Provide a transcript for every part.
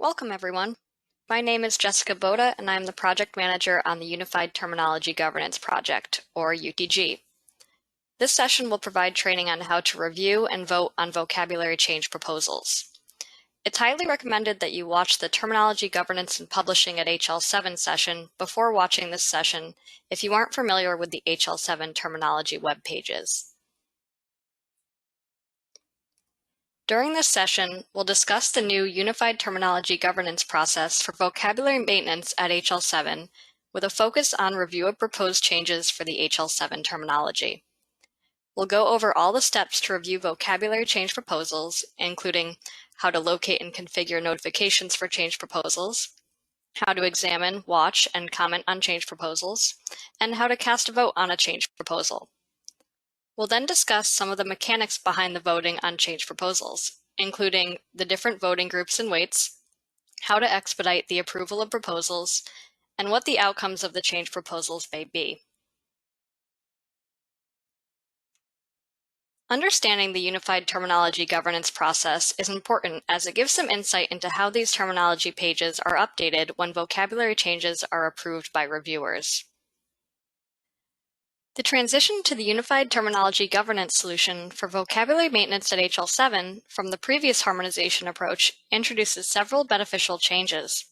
Welcome, everyone. My name is Jessica Bota, and I'm the Project Manager on the Unified Terminology Governance Project, or UTG. This session will provide training on how to review and vote on vocabulary change proposals. It's highly recommended that you watch the Terminology Governance and Publishing at HL7 session before watching this session if you aren't familiar with the HL7 Terminology web pages. During this session, we'll discuss the new Unified Terminology Governance process for vocabulary maintenance at HL7 with a focus on review of proposed changes for the HL7 terminology. We'll go over all the steps to review vocabulary change proposals, including how to locate and configure notifications for change proposals, how to examine, watch, and comment on change proposals, and how to cast a vote on a change proposal. We'll then discuss some of the mechanics behind the voting on change proposals, including the different voting groups and weights, how to expedite the approval of proposals, and what the outcomes of the change proposals may be. Understanding the Unified Terminology Governance process is important as it gives some insight into how these terminology pages are updated when vocabulary changes are approved by reviewers. The transition to the Unified Terminology Governance solution for vocabulary maintenance at HL7 from the previous harmonization approach introduces several beneficial changes.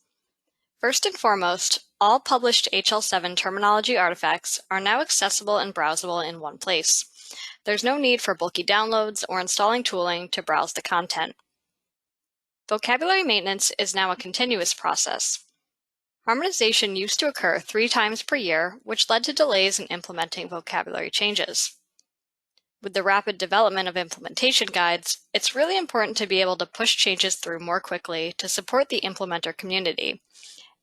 First and foremost, all published HL7 terminology artifacts are now accessible and browsable in one place. There's no need for bulky downloads or installing tooling to browse the content. Vocabulary maintenance is now a continuous process. Harmonization used to occur 3 times per year, which led to delays in implementing vocabulary changes. With the rapid development of implementation guides, it's really important to be able to push changes through more quickly to support the implementer community.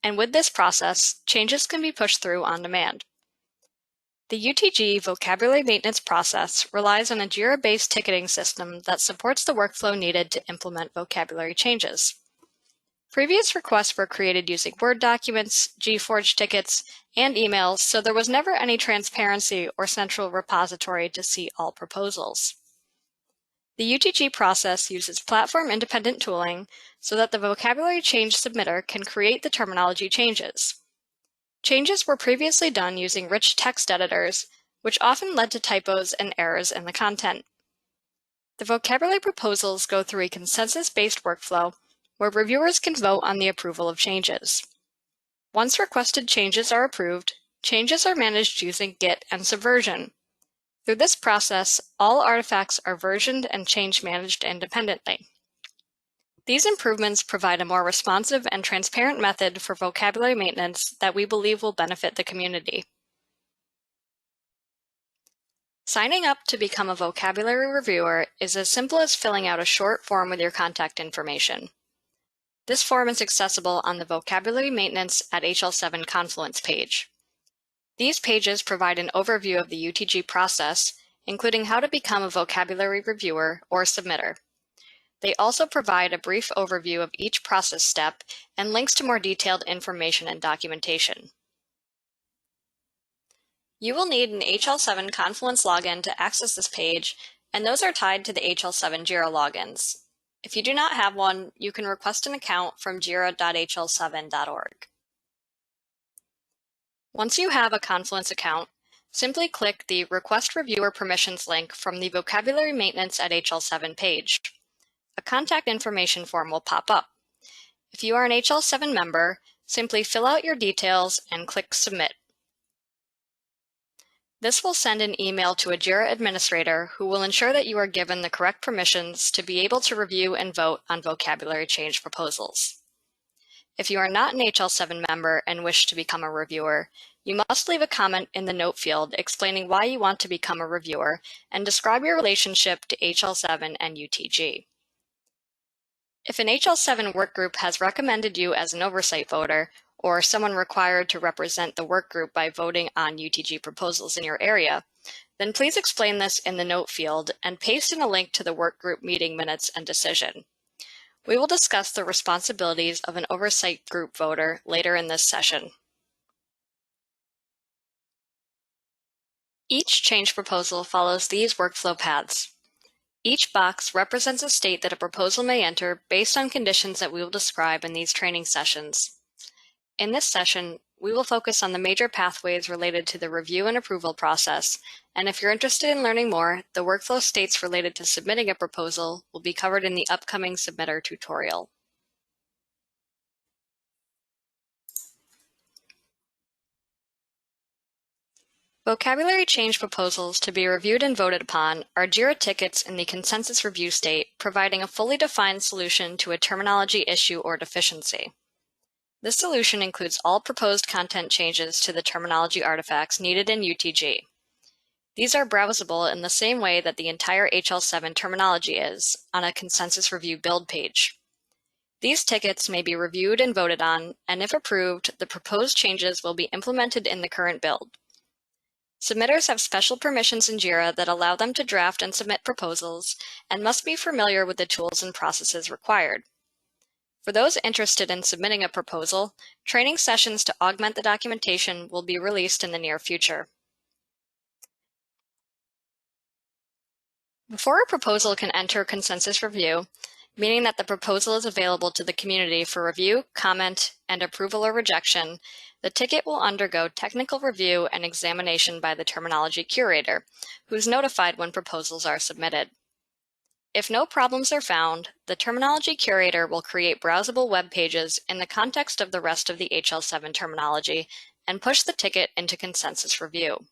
And with this process, changes can be pushed through on demand. The UTG vocabulary maintenance process relies on a Jira-based ticketing system that supports the workflow needed to implement vocabulary changes. Previous requests were created using Word documents, GForge tickets, and emails, so there was never any transparency or central repository to see all proposals. The UTG process uses platform-independent tooling so that the vocabulary change submitter can create the terminology changes. Changes were previously done using rich text editors, which often led to typos and errors in the content. The vocabulary proposals go through a consensus-based workflow where reviewers can vote on the approval of changes. Once requested changes are approved, changes are managed using Git and Subversion. Through this process, all artifacts are versioned and change managed independently. These improvements provide a more responsive and transparent method for vocabulary maintenance that we believe will benefit the community. Signing up to become a vocabulary reviewer is as simple as filling out a short form with your contact information. This form is accessible on the Vocabulary Maintenance at HL7 Confluence page. These pages provide an overview of the UTG process, including how to become a vocabulary reviewer or submitter. They also provide a brief overview of each process step and links to more detailed information and documentation. You will need an HL7 Confluence login to access this page, and those are tied to the HL7 Jira logins. If you do not have one, you can request an account from jira.hl7.org. Once you have a Confluence account, simply click the Request Reviewer Permissions link from the Vocabulary Maintenance at HL7 page. A contact information form will pop up. If you are an HL7 member, simply fill out your details and click Submit. This will send an email to a Jira administrator who will ensure that you are given the correct permissions to be able to review and vote on vocabulary change proposals. If you are not an HL7 member and wish to become a reviewer, you must leave a comment in the note field explaining why you want to become a reviewer and describe your relationship to HL7 and UTG. If an HL7 workgroup has recommended you as an oversight voter, or someone required to represent the workgroup by voting on UTG proposals in your area, then please explain this in the note field and paste in a link to the workgroup meeting minutes and decision. We will discuss the responsibilities of an oversight group voter later in this session. Each change proposal follows these workflow paths. Each box represents a state that a proposal may enter based on conditions that we will describe in these training sessions. In this session, we will focus on the major pathways related to the review and approval process, and if you're interested in learning more, the workflow states related to submitting a proposal will be covered in the upcoming submitter tutorial. Vocabulary change proposals to be reviewed and voted upon are Jira tickets in the consensus review state, providing a fully defined solution to a terminology issue or deficiency. This solution includes all proposed content changes to the terminology artifacts needed in UTG. These are browsable in the same way that the entire HL7 terminology is on a consensus review build page. These tickets may be reviewed and voted on, and if approved, the proposed changes will be implemented in the current build. Submitters have special permissions in Jira that allow them to draft and submit proposals and must be familiar with the tools and processes required. For those interested in submitting a proposal, training sessions to augment the documentation will be released in the near future. Before a proposal can enter consensus review, meaning that the proposal is available to the community for review, comment, and approval or rejection, the ticket will undergo technical review and examination by the terminology curator, who is notified when proposals are submitted. If no problems are found, the terminology curator will create browsable web pages in the context of the rest of the HL7 terminology and push the ticket into consensus review.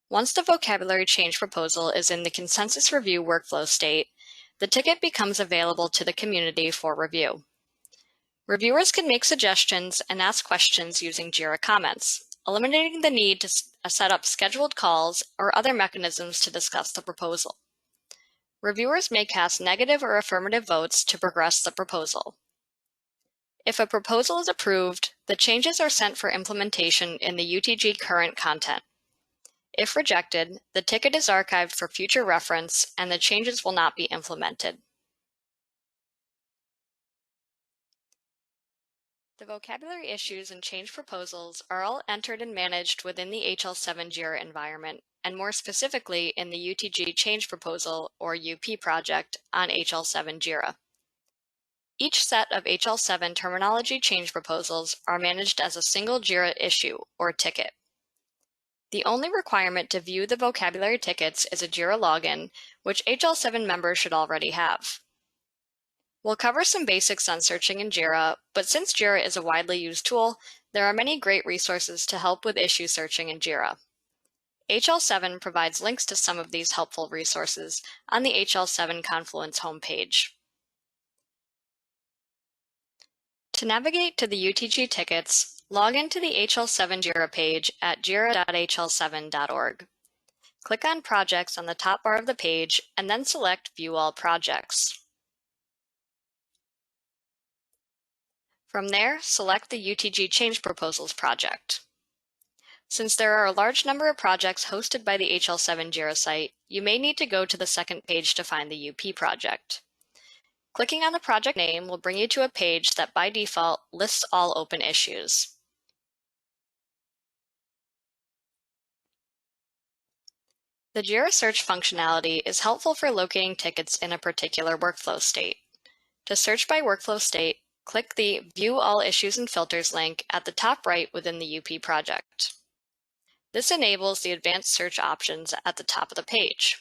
Once the vocabulary change proposal is in the consensus review workflow state, the ticket becomes available to the community for review. Reviewers can make suggestions and ask questions using Jira comments, eliminating the need to set up scheduled calls or other mechanisms to discuss the proposal. Reviewers may cast negative or affirmative votes to progress the proposal. If a proposal is approved, the changes are sent for implementation in the UTG current content. If rejected, the ticket is archived for future reference and the changes will not be implemented. The vocabulary issues and change proposals are all entered and managed within the HL7 Jira environment, and more specifically in the UTG change proposal or UP project on HL7 Jira. Each set of HL7 terminology change proposals are managed as a single Jira issue or ticket. The only requirement to view the vocabulary tickets is a Jira login, which HL7 members should already have. We'll cover some basics on searching in Jira, but since Jira is a widely used tool, there are many great resources to help with issue searching in Jira. HL7 provides links to some of these helpful resources on the HL7 Confluence homepage. To navigate to the UTG tickets, log into the HL7 Jira page at jira.hl7.org. Click on Projects on the top bar of the page, and then select View All Projects. From there, select the UTG Change Proposals project. Since there are a large number of projects hosted by the HL7 Jira site, you may need to go to the second page to find the UP project. Clicking on the project name will bring you to a page that by default lists all open issues. The Jira search functionality is helpful for locating tickets in a particular workflow state. To search by workflow state, click the View All Issues and Filters link at the top right within the UP project. This enables the advanced search options at the top of the page.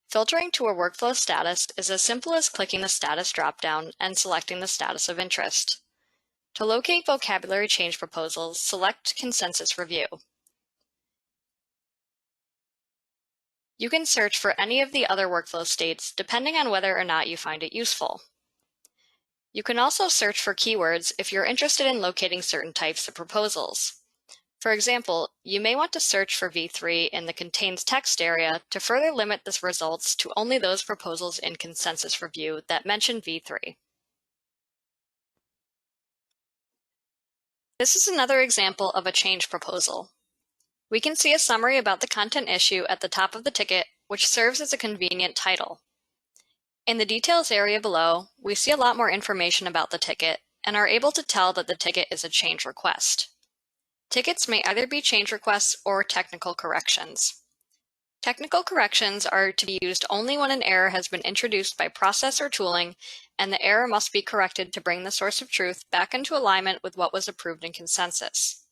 Filtering to a workflow status is as simple as clicking the Status dropdown and selecting the status of interest. To locate vocabulary change proposals, select Consensus Review. You can search for any of the other workflow states depending on whether or not you find it useful. You can also search for keywords if you're interested in locating certain types of proposals. For example, you may want to search for V3 in the Contains Text area to further limit the results to only those proposals in Consensus Review that mention V3. This is another example of a change proposal. We can see a summary about the content issue at the top of the ticket, which serves as a convenient title. In the details area below, we see a lot more information about the ticket and are able to tell that the ticket is a change request. Tickets may either be change requests or technical corrections. Technical corrections are to be used only when an error has been introduced by process or tooling, and the error must be corrected to bring the source of truth back into alignment with what was approved in consensus.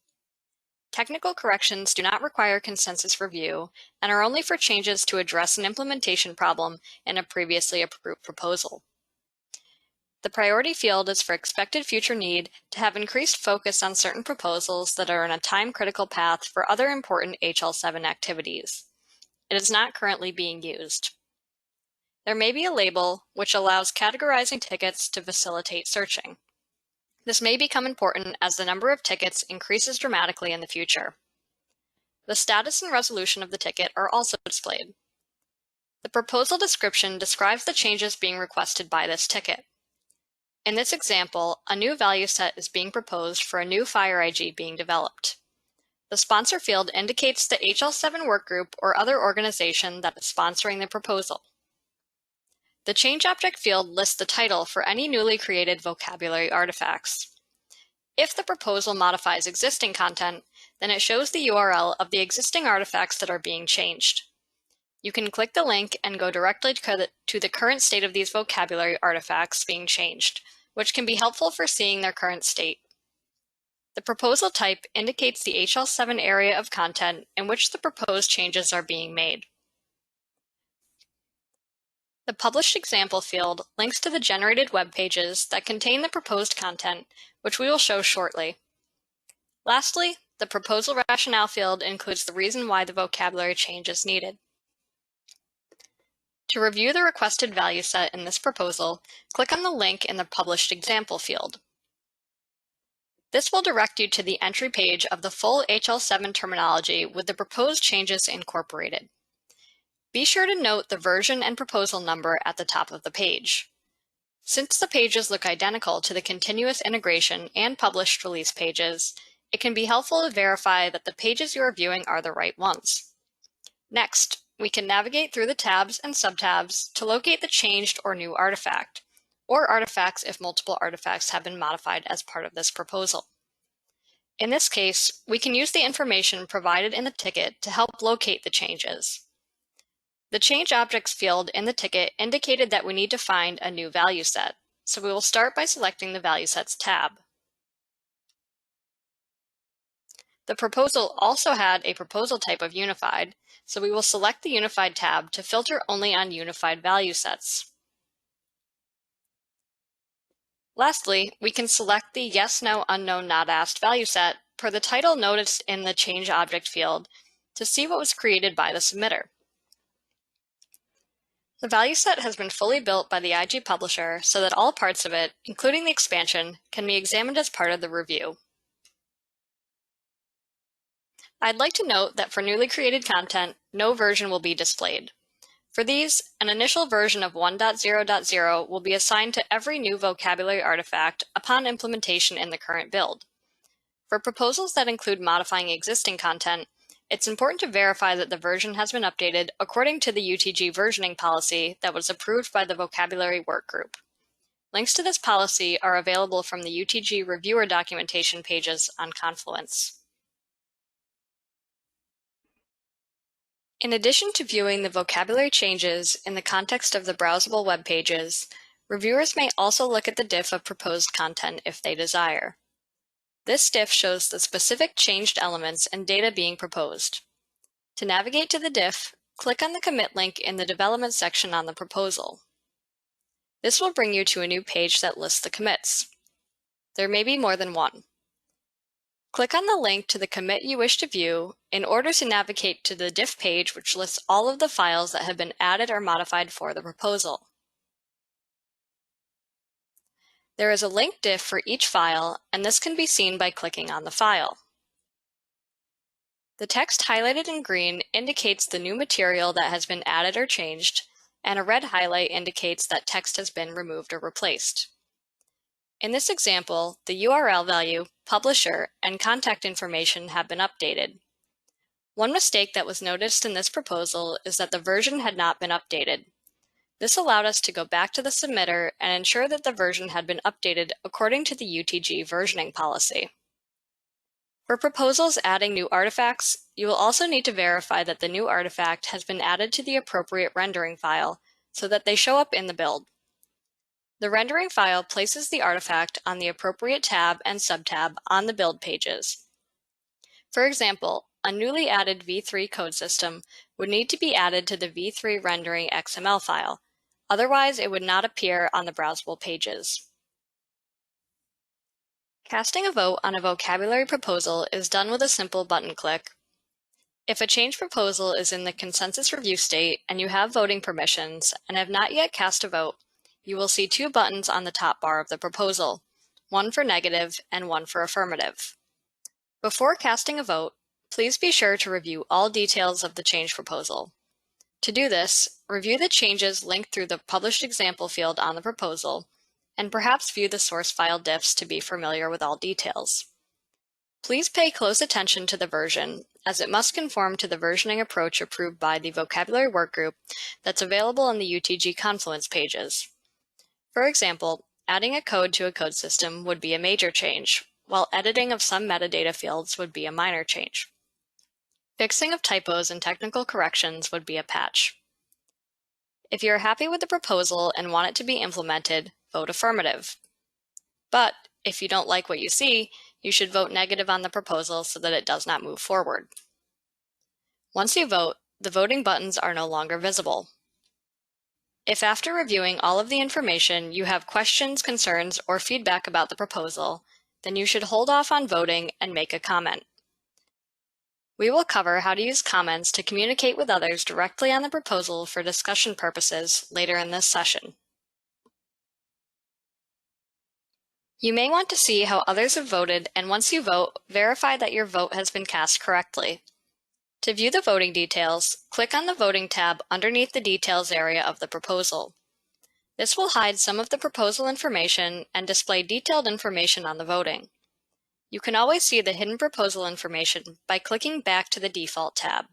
Technical corrections do not require consensus review and are only for changes to address an implementation problem in a previously approved proposal. The priority field is for expected future need to have increased focus on certain proposals that are in a time-critical path for other important HL7 activities. It is not currently being used. There may be a label which allows categorizing tickets to facilitate searching. This may become important as the number of tickets increases dramatically in the future. The status and resolution of the ticket are also displayed. The proposal description describes the changes being requested by this ticket. In this example, a new value set is being proposed for a new fire IG being developed. The sponsor field indicates the HL7 workgroup or other organization that is sponsoring the proposal. The change object field lists the title for any newly created vocabulary artifacts. If the proposal modifies existing content, then it shows the URL of the existing artifacts that are being changed. You can click the link and go directly to the current state of these vocabulary artifacts being changed, which can be helpful for seeing their current state. The proposal type indicates the HL7 area of content in which the proposed changes are being made. The published example field links to the generated web pages that contain the proposed content, which we will show shortly. Lastly, the proposal rationale field includes the reason why the vocabulary change is needed. To review the requested value set in this proposal, click on the link in the published example field. This will direct you to the entry page of the full HL7 terminology with the proposed changes incorporated. Be sure to note the version and proposal number at the top of the page. Since the pages look identical to the continuous integration and published release pages, it can be helpful to verify that the pages you are viewing are the right ones. Next, we can navigate through the tabs and subtabs to locate the changed or new artifact, or artifacts if multiple artifacts have been modified as part of this proposal. In this case, we can use the information provided in the ticket to help locate the changes. The Change Objects field in the ticket indicated that we need to find a new value set, so we will start by selecting the Value Sets tab. The proposal also had a proposal type of Unified, so we will select the Unified tab to filter only on unified value sets. Lastly, we can select the Yes, No, Unknown, Not Asked value set per the title noticed in the Change Object field to see what was created by the submitter. The value set has been fully built by the IG publisher so that all parts of it, including the expansion, can be examined as part of the review. I'd like to note that for newly created content, no version will be displayed. For these, an initial version of 1.0.0 will be assigned to every new vocabulary artifact upon implementation in the current build. For proposals that include modifying existing content, it's important to verify that the version has been updated according to the UTG versioning policy that was approved by the vocabulary workgroup. Links to this policy are available from the UTG reviewer documentation pages on Confluence. In addition to viewing the vocabulary changes in the context of the browsable web pages, reviewers may also look at the diff of proposed content if they desire. This diff shows the specific changed elements and data being proposed. To navigate to the diff, click on the commit link in the development section on the proposal. This will bring you to a new page that lists the commits. There may be more than one. Click on the link to the commit you wish to view in order to navigate to the diff page, which lists all of the files that have been added or modified for the proposal. There is a linked diff for each file, and this can be seen by clicking on the file. The text highlighted in green indicates the new material that has been added or changed, and a red highlight indicates that text has been removed or replaced. In this example, the URL value, publisher, and contact information have been updated. One mistake that was noticed in this proposal is that the version had not been updated. This allowed us to go back to the submitter and ensure that the version had been updated according to the UTG versioning policy. For proposals adding new artifacts, you will also need to verify that the new artifact has been added to the appropriate rendering file so that they show up in the build. The rendering file places the artifact on the appropriate tab and subtab on the build pages. For example, a newly added v3 code system would need to be added to the v3 rendering XML file. Otherwise, it would not appear on the browsable pages. Casting a vote on a vocabulary proposal is done with a simple button click. If a change proposal is in the consensus review state and you have voting permissions and have not yet cast a vote, you will see two buttons on the top bar of the proposal, one for negative and one for affirmative. Before casting a vote, please be sure to review all details of the change proposal. To do this, review the changes linked through the published example field on the proposal, and perhaps view the source file diffs to be familiar with all details. Please pay close attention to the version, as it must conform to the versioning approach approved by the Vocabulary Workgroup that's available on the UTG Confluence pages. For example, adding a code to a code system would be a major change, while editing of some metadata fields would be a minor change. Fixing of typos and technical corrections would be a patch. If you're happy with the proposal and want it to be implemented, vote affirmative. But if you don't like what you see, you should vote negative on the proposal so that it does not move forward. Once you vote, the voting buttons are no longer visible. If after reviewing all of the information you have questions, concerns, or feedback about the proposal, then you should hold off on voting and make a comment. We will cover how to use comments to communicate with others directly on the proposal for discussion purposes later in this session. You may want to see how others have voted, and once you vote, verify that your vote has been cast correctly. To view the voting details, click on the Voting tab underneath the Details area of the proposal. This will hide some of the proposal information and display detailed information on the voting. You can always see the hidden proposal information by clicking back to the Default tab.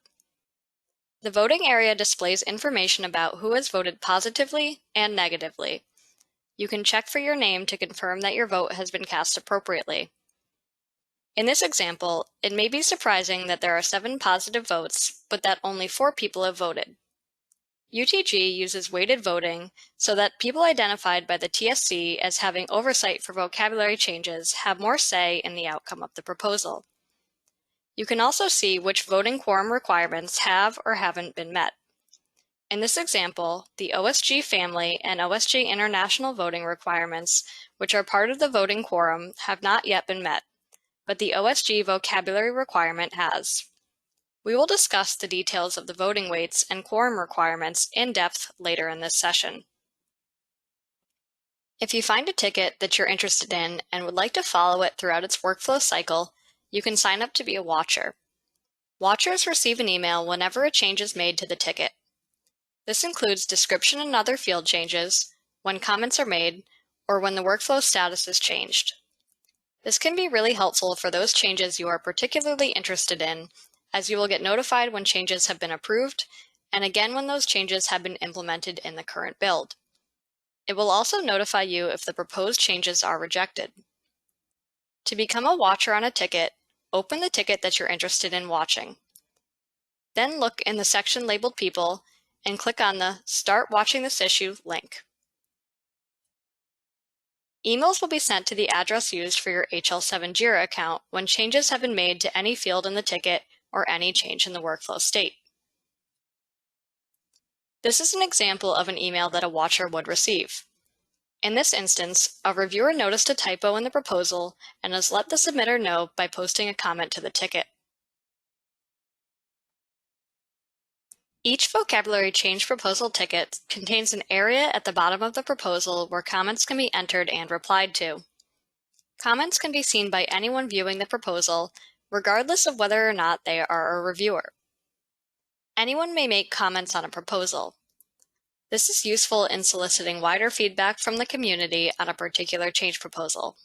The voting area displays information about who has voted positively and negatively. You can check for your name to confirm that your vote has been cast appropriately. In this example, it may be surprising that there are 7 positive votes, but that only 4 people have voted. UTG uses weighted voting so that people identified by the TSC as having oversight for vocabulary changes have more say in the outcome of the proposal. You can also see which voting quorum requirements have or haven't been met. In this example, the OSG family and OSG international voting requirements, which are part of the voting quorum, have not yet been met, but the OSG vocabulary requirement has. We will discuss the details of the voting weights and quorum requirements in depth later in this session. If you find a ticket that you're interested in and would like to follow it throughout its workflow cycle, you can sign up to be a watcher. Watchers receive an email whenever a change is made to the ticket. This includes description and other field changes, when comments are made, or when the workflow status is changed. This can be really helpful for those changes you are particularly interested in, as you will get notified when changes have been approved, and again when those changes have been implemented in the current build. It will also notify you if the proposed changes are rejected. To become a watcher on a ticket, open the ticket that you're interested in watching. Then look in the section labeled People and click on the Start Watching This Issue link. Emails will be sent to the address used for your HL7 Jira account when changes have been made to any field in the ticket or any change in the workflow state. This is an example of an email that a watcher would receive. In this instance, a reviewer noticed a typo in the proposal and has let the submitter know by posting a comment to the ticket. Each vocabulary change proposal ticket contains an area at the bottom of the proposal where comments can be entered and replied to. Comments can be seen by anyone viewing the proposal, regardless of whether or not they are a reviewer. Anyone may make comments on a proposal. This is useful in soliciting wider feedback from the community on a particular change proposal.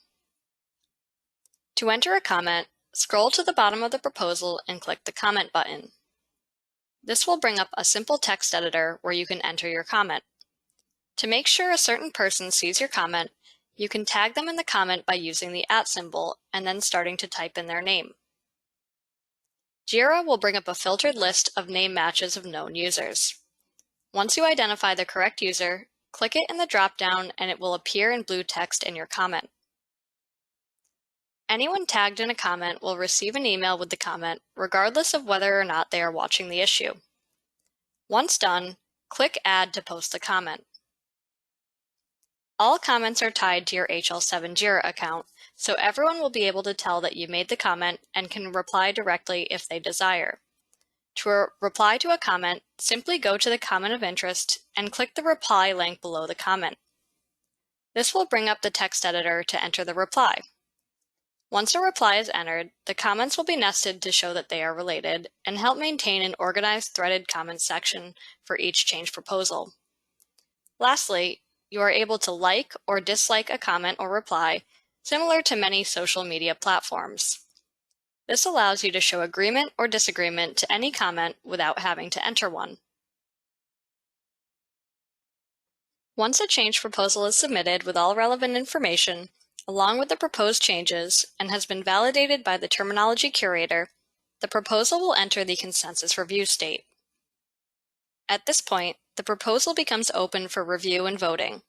To enter a comment, scroll to the bottom of the proposal and click the Comment button. This will bring up a simple text editor where you can enter your comment. To make sure a certain person sees your comment, you can tag them in the comment by using the @ symbol and then starting to type in their name. Jira will bring up a filtered list of name matches of known users. Once you identify the correct user, click it in the drop-down and it will appear in blue text in your comment. Anyone tagged in a comment will receive an email with the comment, regardless of whether or not they are watching the issue. Once done, click Add to post the comment. All comments are tied to your HL7 Jira account, so everyone will be able to tell that you made the comment and can reply directly if they desire. To reply to a comment, simply go to the comment of interest and click the reply link below the comment. This will bring up the text editor to enter the reply. Once a reply is entered, the comments will be nested to show that they are related and help maintain an organized threaded comments section for each change proposal. Lastly, you are able to like or dislike a comment or reply, similar to many social media platforms. This allows you to show agreement or disagreement to any comment without having to enter one. Once a change proposal is submitted with all relevant information, along with the proposed changes, and has been validated by the terminology curator, the proposal will enter the consensus review state. At this point, the proposal becomes open for review and voting.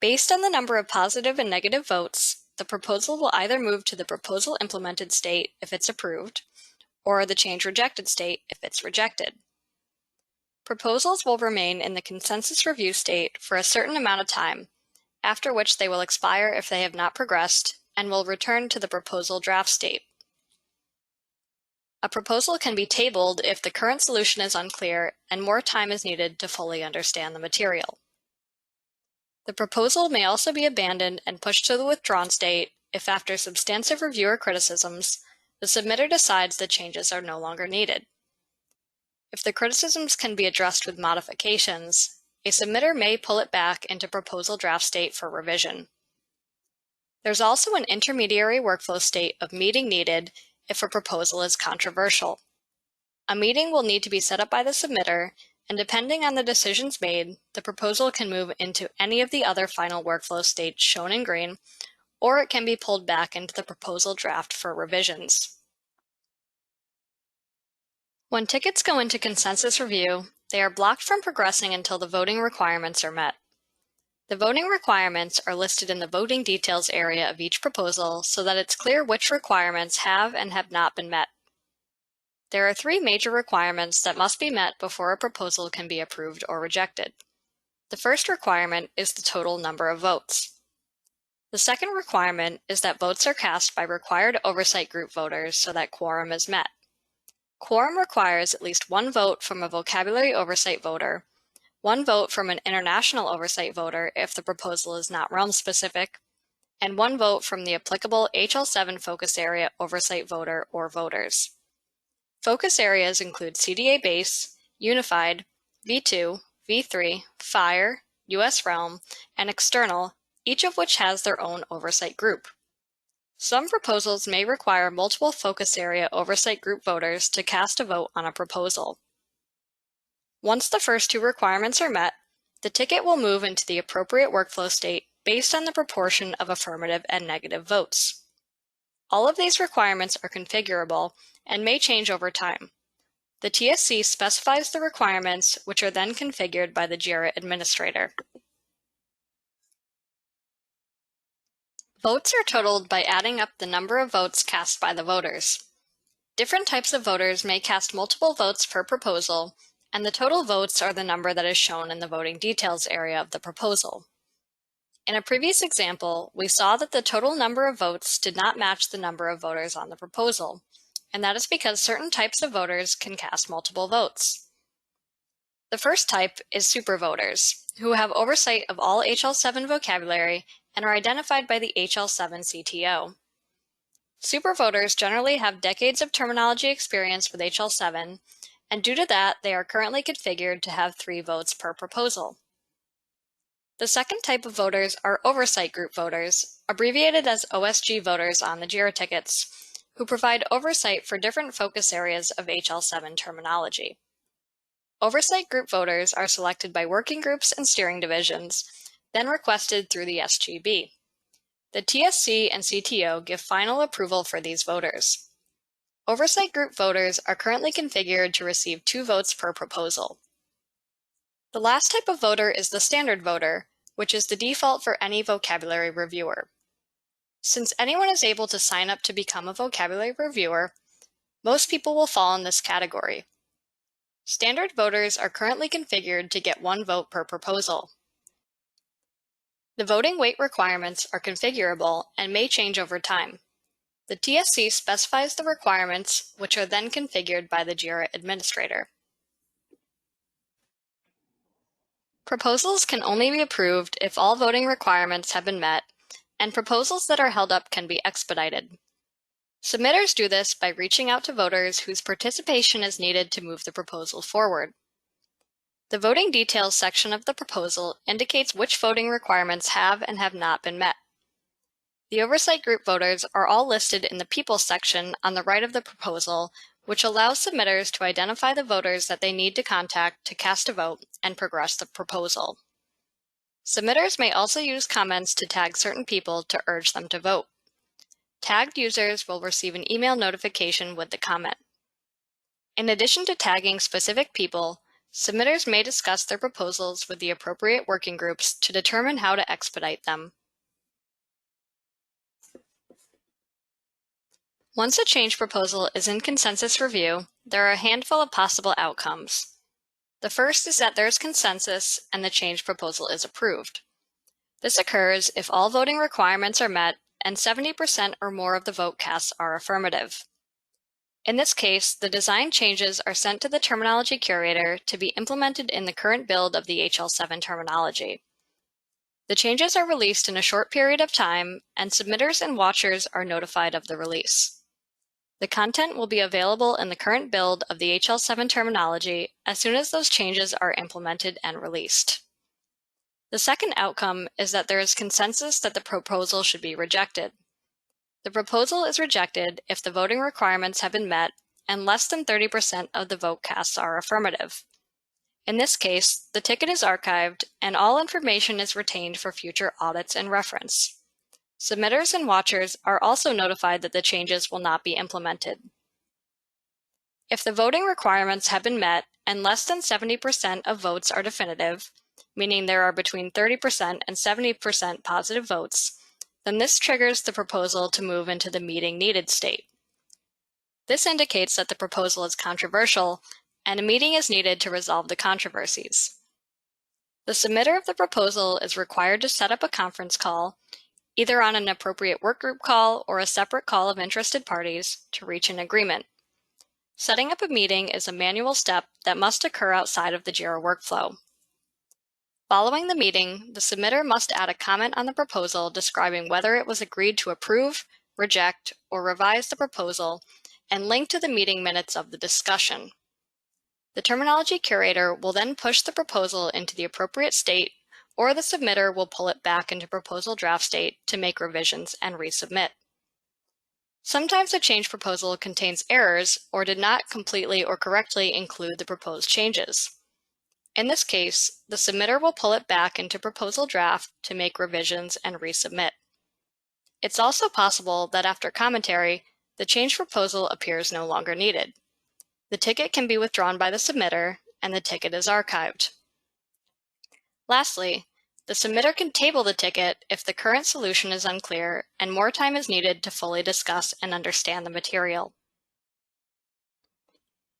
Based on the number of positive and negative votes, the proposal will either move to the proposal implemented state if it's approved, or the change rejected state if it's rejected. Proposals will remain in the consensus review state for a certain amount of time, after which they will expire if they have not progressed, and will return to the proposal draft state. A proposal can be tabled if the current solution is unclear and more time is needed to fully understand the material. The proposal may also be abandoned and pushed to the withdrawn state if, after substantive review or criticisms, the submitter decides the changes are no longer needed. If the criticisms can be addressed with modifications, a submitter may pull it back into proposal draft state for revision. There's also an intermediary workflow state of meeting needed if a proposal is controversial. A meeting will need to be set up by the submitter, and depending on the decisions made, the proposal can move into any of the other final workflow states shown in green, or it can be pulled back into the proposal draft for revisions. When tickets go into consensus review, they are blocked from progressing until the voting requirements are met. The voting requirements are listed in the voting details area of each proposal so that it's clear which requirements have and have not been met. There are 3 major requirements that must be met before a proposal can be approved or rejected. The first requirement is the total number of votes. The second requirement is that votes are cast by required oversight group voters so that quorum is met. Quorum requires at least 1 vote from a vocabulary oversight voter, 1 vote from an international oversight voter if the proposal is not realm-specific, and 1 vote from the applicable HL7 focus area oversight voter or voters. Focus areas include CDA Base, Unified, V2, V3, Fire, US Realm, and External, each of which has their own oversight group. Some proposals may require multiple focus area oversight group voters to cast a vote on a proposal. Once the first 2 requirements are met, the ticket will move into the appropriate workflow state based on the proportion of affirmative and negative votes. All of these requirements are configurable and may change over time. The TSC specifies the requirements, which are then configured by the Jira administrator. Votes are totaled by adding up the number of votes cast by the voters. Different types of voters may cast multiple votes per proposal, and the total votes are the number that is shown in the voting details area of the proposal. In a previous example, we saw that the total number of votes did not match the number of voters on the proposal, and that is because certain types of voters can cast multiple votes. The first type is supervoters, who have oversight of all HL7 vocabulary and are identified by the HL7 CTO. Supervoters generally have decades of terminology experience with HL7, and due to that, they are currently configured to have 3 votes per proposal. The second type of voters are oversight group voters, abbreviated as OSG voters on the Jira tickets, who provide oversight for different focus areas of HL7 terminology. Oversight group voters are selected by working groups and steering divisions, then requested through the SGB. The TSC and CTO give final approval for these voters. Oversight group voters are currently configured to receive 2 votes per proposal. The last type of voter is the standard voter, which is the default for any vocabulary reviewer. Since anyone is able to sign up to become a vocabulary reviewer, most people will fall in this category. Standard voters are currently configured to get 1 vote per proposal. The voting weight requirements are configurable and may change over time. The TSC specifies the requirements, which are then configured by the Jira administrator. Proposals can only be approved if all voting requirements have been met, and proposals that are held up can be expedited. Submitters do this by reaching out to voters whose participation is needed to move the proposal forward. The voting details section of the proposal indicates which voting requirements have and have not been met. The oversight group voters are all listed in the People section on the right of the proposal, which allows submitters to identify the voters that they need to contact to cast a vote and progress the proposal. Submitters may also use comments to tag certain people to urge them to vote. Tagged users will receive an email notification with the comment. In addition to tagging specific people, submitters may discuss their proposals with the appropriate working groups to determine how to expedite them. Once a change proposal is in consensus review, there are a handful of possible outcomes. The first is that there is consensus and the change proposal is approved. This occurs if all voting requirements are met and 70% or more of the vote cast are affirmative. In this case, the design changes are sent to the terminology curator to be implemented in the current build of the HL7 terminology. The changes are released in a short period of time, and submitters and watchers are notified of the release. The content will be available in the current build of the HL7 terminology as soon as those changes are implemented and released. The second outcome is that there is consensus that the proposal should be rejected. The proposal is rejected if the voting requirements have been met and less than 30% of the vote casts are affirmative. In this case, the ticket is archived and all information is retained for future audits and reference. Submitters and watchers are also notified that the changes will not be implemented. If the voting requirements have been met and less than 70% of votes are definitive, meaning there are between 30% and 70% positive votes, then this triggers the proposal to move into the meeting needed state. This indicates that the proposal is controversial and a meeting is needed to resolve the controversies. The submitter of the proposal is required to set up a conference call, either on an appropriate workgroup call or a separate call of interested parties, to reach an agreement. Setting up a meeting is a manual step that must occur outside of the Jira workflow. Following the meeting, the submitter must add a comment on the proposal describing whether it was agreed to approve, reject, or revise the proposal, and link to the meeting minutes of the discussion. The terminology curator will then push the proposal into the appropriate state, or the submitter will pull it back into proposal draft state to make revisions and resubmit. Sometimes a change proposal contains errors or did not completely or correctly include the proposed changes. In this case, the submitter will pull it back into proposal draft to make revisions and resubmit. It's also possible that after commentary, the change proposal appears no longer needed. The ticket can be withdrawn by the submitter, and the ticket is archived. Lastly, the submitter can table the ticket if the current solution is unclear and more time is needed to fully discuss and understand the material.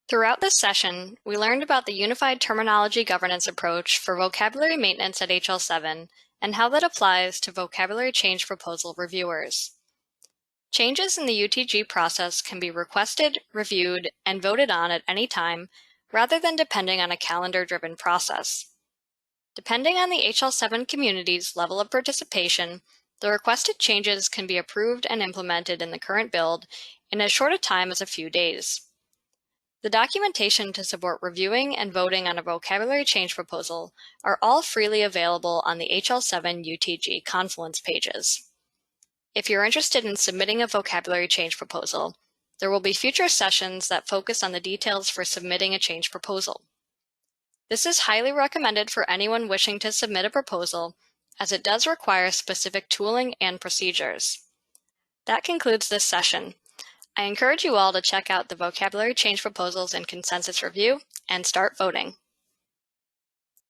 Throughout this session, we learned about the unified terminology governance approach for vocabulary maintenance at HL7 and how that applies to vocabulary change proposal reviewers. Changes in the UTG process can be requested, reviewed, and voted on at any time, rather than depending on a calendar-driven process. Depending on the HL7 community's level of participation, the requested changes can be approved and implemented in the current build in as short a time as a few days. The documentation to support reviewing and voting on a vocabulary change proposal are all freely available on the HL7 UTG Confluence pages. If you're interested in submitting a vocabulary change proposal, there will be future sessions that focus on the details for submitting a change proposal. This is highly recommended for anyone wishing to submit a proposal, as it does require specific tooling and procedures. That concludes this session. I encourage you all to check out the vocabulary change proposals and consensus review and start voting.